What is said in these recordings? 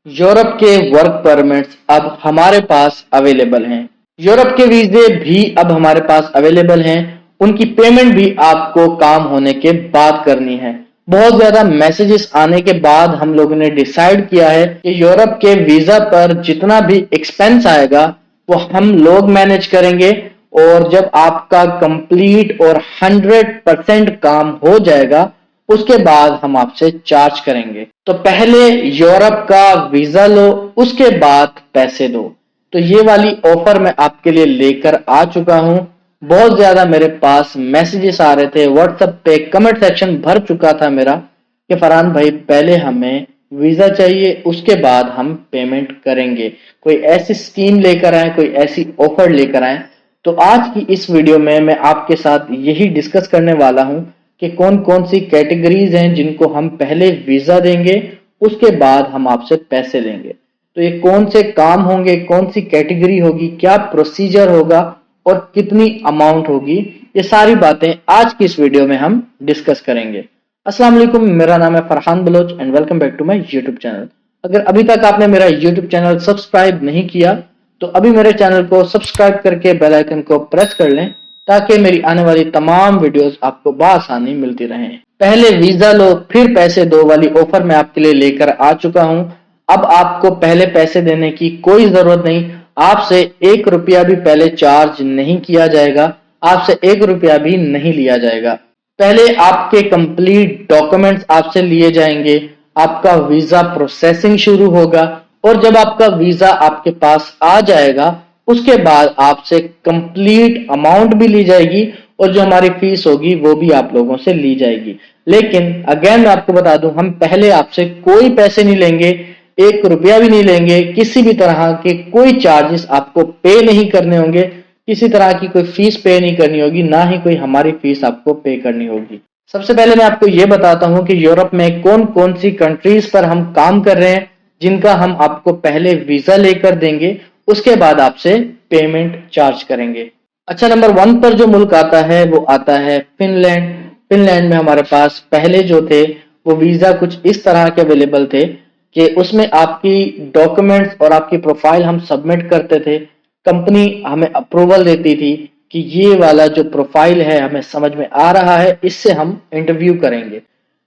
Europe के work permits अब हमारे पास अवेलेबल हैं। यूरोप के वीजे भी अब हमारे पास अवेलेबल हैं। उनकी पेमेंट भी आपको काम होने के बाद करनी है। बहुत ज्यादा मैसेजेस आने के बाद हम लोगों ने डिसाइड किया है कि यूरोप के वीजा पर जितना भी एक्सपेंस आएगा वो हम लोग मैनेज करेंगे। और जब आपका कंप्लीट और 100% काम हो जाएगा उसके बाद हम आपसे चार्ज करेंगे। तो पहले यूरोप का वीजा लो, उसके बाद पैसे दो। तो ये वाली ऑफर मैं आपके लिए लेकर आ चुका हूं। बहुत ज्यादा मेरे पास मैसेजेस आ रहे थे, व्हाट्सएप पे कमेंट सेक्शन भर चुका था मेरा कि फरहान भाई पहले हमें वीजा चाहिए, उसके बाद हम पेमेंट करेंगे। कोई ऐसी स्कीम लेकर आए, कोई ऐसी ऑफर लेकर आए। तो आज की इस वीडियो में मैं आपके साथ यही डिस्कस करने वाला हूं कि कौन कौन सी कैटेगरीज हैं जिनको हम पहले वीजा देंगे, उसके बाद हम आपसे पैसे लेंगे। तो ये कौन से काम होंगे, कौन सी कैटेगरी होगी, क्या प्रोसीजर होगा और कितनी अमाउंट होगी, ये सारी बातें आज की इस वीडियो में हम डिस्कस करेंगे। अस्सलाम वालेकुम, मेरा नाम है Farhan Baloch and welcome back to my YouTube channel. अगर अभी तक आपने मेरा यूट्यूब चैनल सब्सक्राइब नहीं किया तो अभी मेरे चैनल को सब्सक्राइब करके बेल आइकन को प्रेस कर लें ताकि मेरी आने वाली तमाम वीडियोस आपको बआसानी मिलती रहें। पहले वीजा लो फिर पैसे दो वाली ऑफर मैं आपके लिए लेकर आ चुका हूं। अब आपको पहले पैसे देने की कोई जरूरत नहीं। आपसे 1 रुपया भी पहले चार्ज नहीं किया जाएगा, आपसे 1 रुपया भी नहीं लिया जाएगा। पहले आपके कंप्लीट डॉक्यूमेंट्स आपसे लिए जाएंगे, आपका वीजा प्रोसेसिंग शुरू होगा और जब आपका वीजा आपके पास आ जाएगा उसके बाद आपसे कंप्लीट अमाउंट भी ली जाएगी और जो हमारी फीस होगी वो भी आप लोगों से ली जाएगी। लेकिन अगेन मैं आपको बता दूं, हम पहले आपसे कोई पैसे नहीं लेंगे, 1 रुपया भी नहीं लेंगे, किसी भी तरह के कोई चार्जेस आपको पे नहीं करने होंगे, किसी तरह की कोई फीस पे नहीं करनी होगी, ना ही कोई हमारी फीस आपको पे करनी होगी। सबसे पहले मैं आपको ये बताता हूं कि यूरोप में कौन कौन सी कंट्रीज पर हम काम कर रहे हैं जिनका हम आपको पहले वीजा लेकर देंगे, उसके बाद आपसे पेमेंट चार्ज करेंगे। अच्छा, नंबर 1 पर जो मुल्क आता है वो आता है फिनलैंड। फिनलैंड में हमारे पास पहले जो थे वो वीजा कुछ इस तरह के अवेलेबल थे कि उसमें आपकी डॉक्यूमेंट्स और आपकी प्रोफाइल हम सबमिट करते थे, कंपनी हमें अप्रूवल देती थी कि ये वाला जो प्रोफाइल है हमें समझ में आ रहा है, इससे हम इंटरव्यू करेंगे।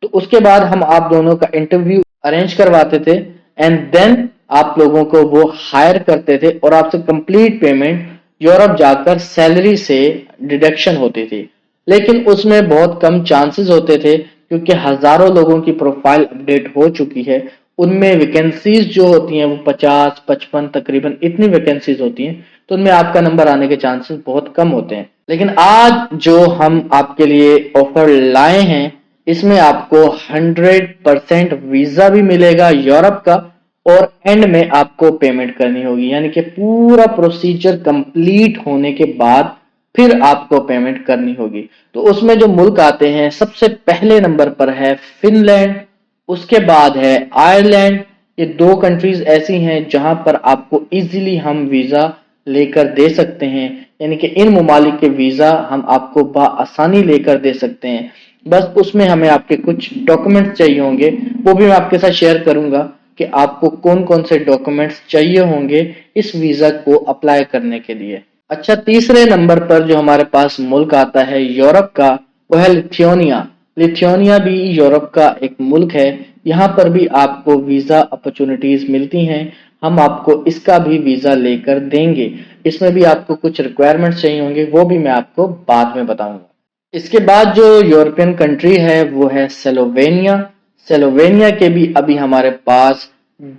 तो उसके बाद हम आप दोनों का इंटरव्यू अरेंज करवाते थे एंड देन आप लोगों को वो हायर करते थे और आपसे कंप्लीट पेमेंट यूरोप जाकर सैलरी से डिडक्शन होती थी। लेकिन उसमें बहुत कम चांसेस होते थे क्योंकि हजारों लोगों की प्रोफाइल अपडेट हो चुकी है। उनमें वैकेंसीज जो होती हैं वो 50-55 तकरीबन इतनी वैकेंसीज होती हैं, तो उनमें आपका नंबर आने के चांसेस बहुत कम होते हैं। लेकिन आज जो हम आपके लिए ऑफर लाए हैं इसमें आपको 100% वीजा भी मिलेगा यूरोप का और एंड में आपको पेमेंट करनी होगी, यानी कि पूरा प्रोसीजर कंप्लीट होने के बाद फिर आपको पेमेंट करनी होगी। तो उसमें जो मुल्क आते हैं सबसे पहले नंबर पर है फिनलैंड, उसके बाद है आयरलैंड। ये 2 कंट्रीज ऐसी हैं जहां पर आपको इजीली हम वीजा लेकर दे सकते हैं, यानी कि इन ममालिक के वीजा हम आपको बआसानी लेकर दे सकते हैं। बस उसमें हमें आपके कुछ डॉक्यूमेंट्स चाहिए होंगे, वो भी मैं आपके साथ शेयर करूंगा कि आपको कौन कौन से डॉक्यूमेंट्स चाहिए होंगे इस वीजा को अप्लाई करने के लिए। अच्छा, तीसरे नंबर पर जो हमारे पास मुल्क आता है यूरोप का वो है लिथुआनिया। लिथुआनिया भी यूरोप का एक मुल्क है। यहाँ पर भी आपको वीजा अपॉर्चुनिटीज मिलती हैं, हम आपको इसका भी वीजा लेकर देंगे। इसमें भी आपको कुछ रिक्वायरमेंट्स चाहिए होंगे, वो भी मैं आपको बाद में बताऊंगा। इसके बाद जो यूरोपियन कंट्री है वो है स्लोवेनिया। स्लोवेनिया के भी अभी हमारे पास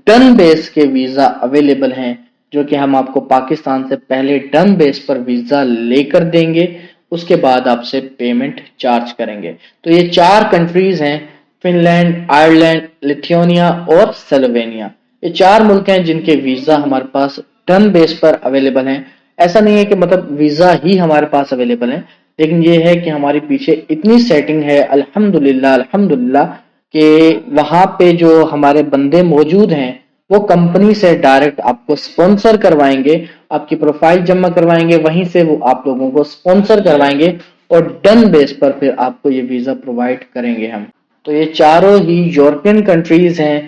डन बेस के वीजा अवेलेबल हैं, जो कि हम आपको पाकिस्तान से पहले डन बेस पर वीजा लेकर देंगे, उसके बाद आपसे पेमेंट चार्ज करेंगे। तो ये 4 कंट्रीज हैं, फिनलैंड, आयरलैंड, लिथुआनिया और स्लोवेनिया। ये 4 मुल्क हैं जिनके वीजा हमारे पास डन बेस पर अवेलेबल हैं। ऐसा नहीं है कि मतलब वीजा ही हमारे पास अवेलेबल है, लेकिन ये है कि हमारे पीछे इतनी सेटिंग है अल्हम्दुलिल्लाह अल्हम्दुलिल्लाह कि वहां पे जो हमारे बंदे मौजूद हैं वो कंपनी से डायरेक्ट आपको स्पॉन्सर करवाएंगे, आपकी प्रोफाइल जमा करवाएंगे, वहीं से वो आप लोगों को स्पॉन्सर करवाएंगे और डन बेस पर फिर आपको ये वीजा प्रोवाइड करेंगे हम। तो ये चारों ही यूरोपियन कंट्रीज हैं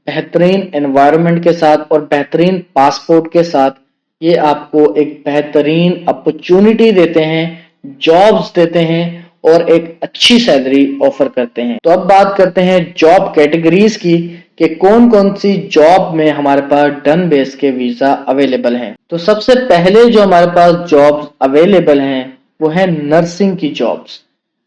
बेहतरीन एनवायरनमेंट के साथ और बेहतरीन पासपोर्ट के साथ ये आपको एक बेहतरीन अपॉर्चुनिटी देते हैं, जॉब्स देते हैं और एक अच्छी सैलरी ऑफर करते हैं। तो अब बात करते हैं जॉब कैटेगरीज की कि कौन कौन सी जॉब में हमारे पास डन बेस के वीजा अवेलेबल हैं। तो सबसे पहले जो हमारे पास जॉब्स अवेलेबल हैं वो है नर्सिंग की जॉब्स।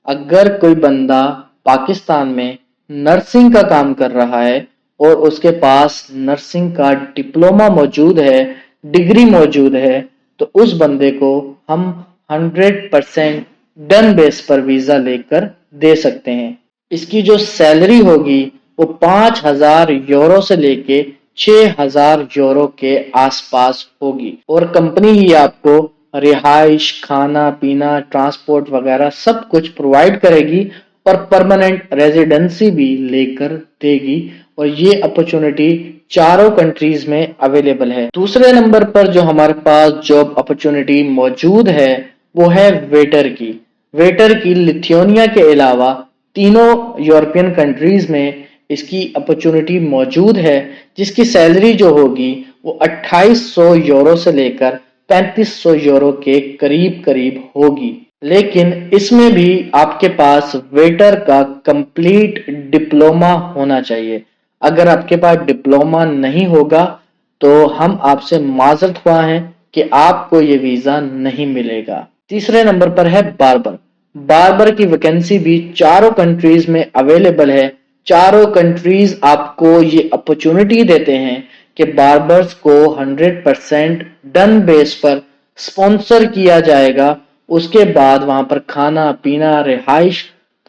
अगर कोई बंदा पाकिस्तान में नर्सिंग का काम कर रहा है और उसके पास नर्सिंग का डिप्लोमा मौजूद है, डिग्री मौजूद है, तो उस बंदे को हम 100% डन बेस पर वीजा लेकर दे सकते हैं। इसकी जो सैलरी होगी वो 5,000 यूरो से लेके 6,000 यूरो के आसपास होगी और कंपनी ही आपको रिहाइश, खाना पीना, ट्रांसपोर्ट वगैरह सब कुछ प्रोवाइड करेगी और परमानेंट रेजिडेंसी भी लेकर देगी और ये अपॉर्चुनिटी चारों कंट्रीज में अवेलेबल है। दूसरे नंबर पर जो हमारे पास जॉब अपॉर्चुनिटी मौजूद है वो है वेटर की। वेटर की लिथुआनिया के अलावा तीनों यूरोपियन कंट्रीज में इसकी अपॉर्चुनिटी मौजूद है, जिसकी सैलरी जो होगी वो 2800 यूरो से लेकर 3500 यूरो के करीब करीब होगी। लेकिन इसमें भी आपके पास वेटर का कंप्लीट डिप्लोमा होना चाहिए। अगर आपके पास डिप्लोमा नहीं होगा तो हम आपसे माजरत ख्वाह हैं कि आपको ये वीजा नहीं मिलेगा। तीसरे नंबर पर है बार्बर। बार्बर की वैकेंसी भी चारों कंट्रीज में अवेलेबल है। चारों कंट्रीज आपको ये अपॉर्चुनिटी देते हैं कि बार्बर्स को 100% डन बेस पर स्पॉन्सर किया जाएगा। उसके बाद वहां पर खाना पीना, रिहाइश,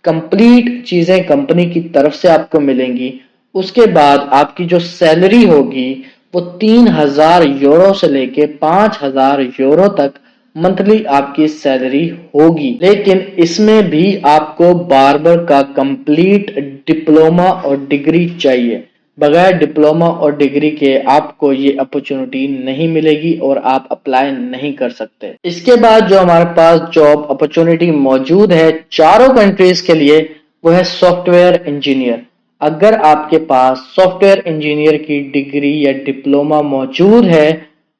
कंप्लीट चीजें कंपनी की तरफ से आपको मिलेंगी। उसके बाद आपकी जो सैलरी होगी वो 3,000 यूरो से लेके 5,000 यूरो तक मंथली आपकी सैलरी होगी। लेकिन इसमें भी आपको बार्बर का कंप्लीट डिप्लोमा और डिग्री चाहिए। बगैर डिप्लोमा और डिग्री के आपको ये अपॉर्चुनिटी नहीं मिलेगी और आप अप्लाई नहीं कर सकते। इसके बाद जो हमारे पास जॉब अपॉर्चुनिटी मौजूद है चारों कंट्रीज के लिए वो है सॉफ्टवेयर इंजीनियर। अगर आपके पास सॉफ्टवेयर इंजीनियर की डिग्री या डिप्लोमा मौजूद है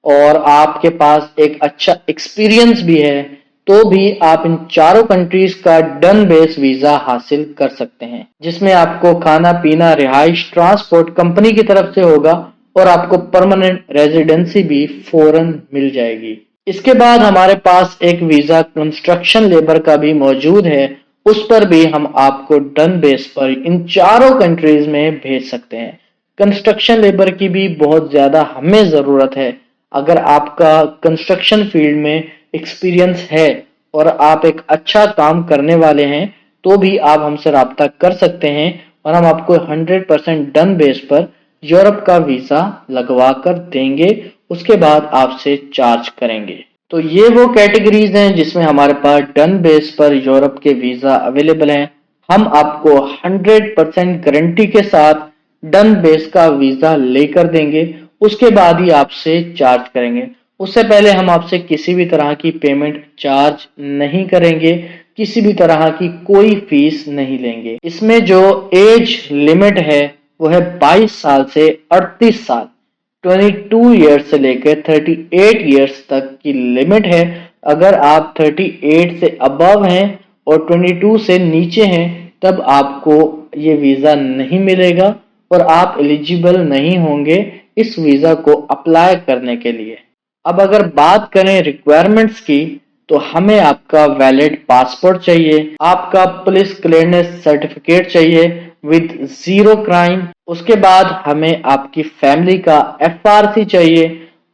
और आपके पास एक अच्छा एक्सपीरियंस भी है तो भी आप इन चारों कंट्रीज का डन बेस वीजा हासिल कर सकते हैं, जिसमें आपको खाना पीना, रिहाइश, ट्रांसपोर्ट कंपनी की तरफ से होगा और आपको परमानेंट रेजिडेंसी भी फौरन मिल जाएगी। इसके बाद हमारे पास एक वीजा कंस्ट्रक्शन लेबर का भी मौजूद है। उस पर भी हम आपको डन बेस पर इन चारों कंट्रीज में भेज सकते हैं। कंस्ट्रक्शन लेबर की भी बहुत ज्यादा हमें जरूरत है। अगर आपका कंस्ट्रक्शन फील्ड में एक्सपीरियंस है और आप एक अच्छा काम करने वाले हैं तो भी आप हमसे राब्ता कर सकते हैं और हम आपको 100% डन बेस पर यूरोप का वीजा लगवा कर देंगे। उसके बाद आपसे चार्ज करेंगे। तो ये वो कैटेगरीज हैं जिसमें हमारे पास डन बेस पर यूरोप के वीजा अवेलेबल हैं। हम आपको 100% गारंटी के साथ डन बेस का वीजा लेकर देंगे। उसके बाद ही आपसे चार्ज करेंगे। उससे पहले हम आपसे किसी भी तरह की पेमेंट चार्ज नहीं करेंगे, किसी भी तरह की कोई फीस नहीं लेंगे। इसमें जो एज लिमिट है वो है 22 साल से 38 साल। 22 ईयर्स से लेकर 38 ईयर्स तक की लिमिट है। अगर आप 38 से अबव हैं और 22 से नीचे हैं तब आपको ये वीजा नहीं मिलेगा और आप एलिजिबल नहीं होंगे इस वीजा को अप्लाई करने के लिए। अब अगर बात करें रिक्वायरमेंट्स की तो हमें आपका वैलिड पासपोर्ट चाहिए, आपका पुलिस क्लियरेंस सर्टिफिकेट चाहिए विद 0 क्राइम। उसके बाद हमें आपकी फैमिली का FRC चाहिए।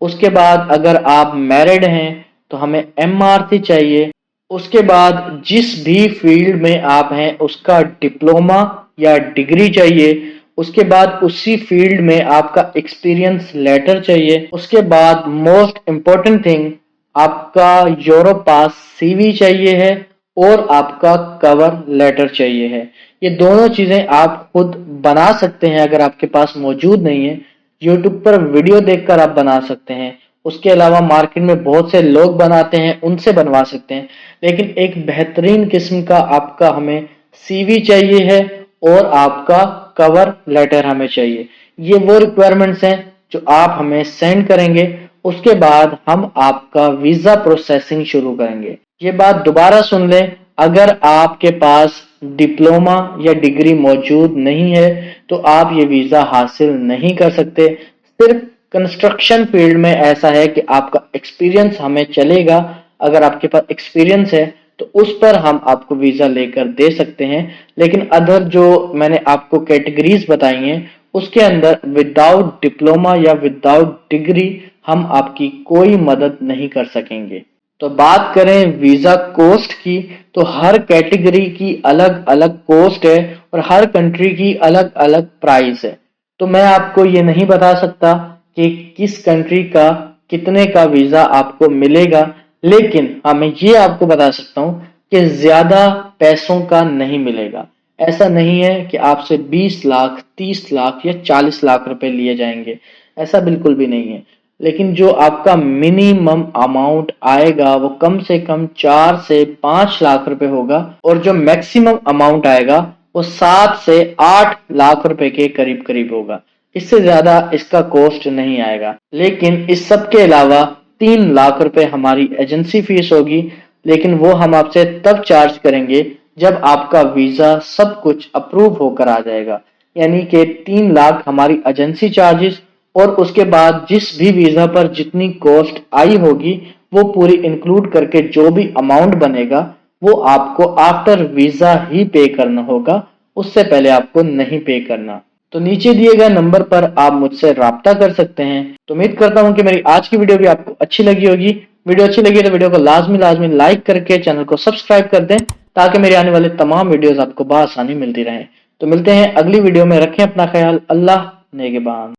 उसके बाद अगर आप मैरिड हैं तो हमें MRC चाहिए। उसके बाद जिस भी फील्ड में आप हैं उसका डिप्लोमा या डिग्री चाहिए। उसके बाद उसी फील्ड में आपका एक्सपीरियंस लेटर चाहिए। उसके बाद मोस्ट इम्पोर्टेंट थिंग आपका यूरो पास CV चाहिए है और आपका कवर लेटर चाहिए है। ये दोनों चीजें आप खुद बना सकते हैं अगर आपके पास मौजूद नहीं है। यूट्यूब पर वीडियो देखकर आप बना सकते हैं। उसके अलावा मार्केट में बहुत से लोग बनाते हैं, उनसे बनवा सकते हैं। लेकिन एक बेहतरीन किस्म का आपका हमें CV चाहिए है और आपका कवर लेटर हमें चाहिए। ये वो रिक्वायरमेंट्स हैं जो आप हमें सेंड करेंगे, उसके बाद हम आपका वीजा प्रोसेसिंग शुरू करेंगे। ये बात दोबारा सुन लें, अगर आपके पास डिप्लोमा या डिग्री मौजूद नहीं है तो आप ये वीजा हासिल नहीं कर सकते। सिर्फ कंस्ट्रक्शन फील्ड में ऐसा है कि आपका एक्सपीरियंस हमें चलेगा। अगर आपके पास एक्सपीरियंस है तो उस पर हम आपको वीजा लेकर दे सकते हैं, लेकिन अदर जो मैंने आपको कैटेगरीज बताई हैं उसके अंदर विदाउट डिप्लोमा या विदाउट डिग्री हम आपकी कोई मदद नहीं कर सकेंगे। तो बात करें वीजा कोस्ट की, तो हर कैटेगरी की अलग अलग कोस्ट है और हर कंट्री की अलग अलग प्राइस है। तो मैं आपको ये नहीं बता सकता कि किस कंट्री का कितने का वीजा आपको मिलेगा, लेकिन हाँ मैं ये आपको बता सकता हूँ कि ज्यादा पैसों का नहीं मिलेगा। ऐसा नहीं है कि आपसे 20 लाख 30 लाख या 40 लाख रुपए लिए जाएंगे, ऐसा बिल्कुल भी नहीं है। लेकिन जो आपका मिनिमम अमाउंट आएगा वो कम से कम 4 से 5 लाख रुपए होगा और जो मैक्सिमम अमाउंट आएगा वो 7 से 8 लाख रुपए के करीब करीब होगा। इससे ज्यादा इसका कॉस्ट नहीं आएगा। लेकिन इस सब के अलावा 3 लाख रुपए हमारी एजेंसी फीस होगी, लेकिन वो हम आपसे तब चार्ज करेंगे जब आपका वीजा सब कुछ अप्रूव होकर आ जाएगा। यानी कि 3 लाख हमारी एजेंसी चार्जेस और उसके बाद जिस भी वीजा पर जितनी कॉस्ट आई होगी वो पूरी इंक्लूड करके जो भी अमाउंट बनेगा वो आपको आफ्टर वीजा ही पे करना होगा, उससे पहले आपको नहीं पे करना। तो नीचे दिए गए नंबर पर आप मुझसे राब्ता कर सकते हैं। तो उम्मीद करता हूँ कि मेरी आज की वीडियो भी आपको अच्छी लगी होगी। वीडियो अच्छी लगी तो वीडियो को लाजमी लाइक करके चैनल को सब्सक्राइब कर दें ताकि मेरे आने वाले तमाम वीडियोस आपको बआसानी मिलती रहें। तो मिलते हैं अगली वीडियो में। रखें अपना ख्याल। अल्लाह नेगेबान।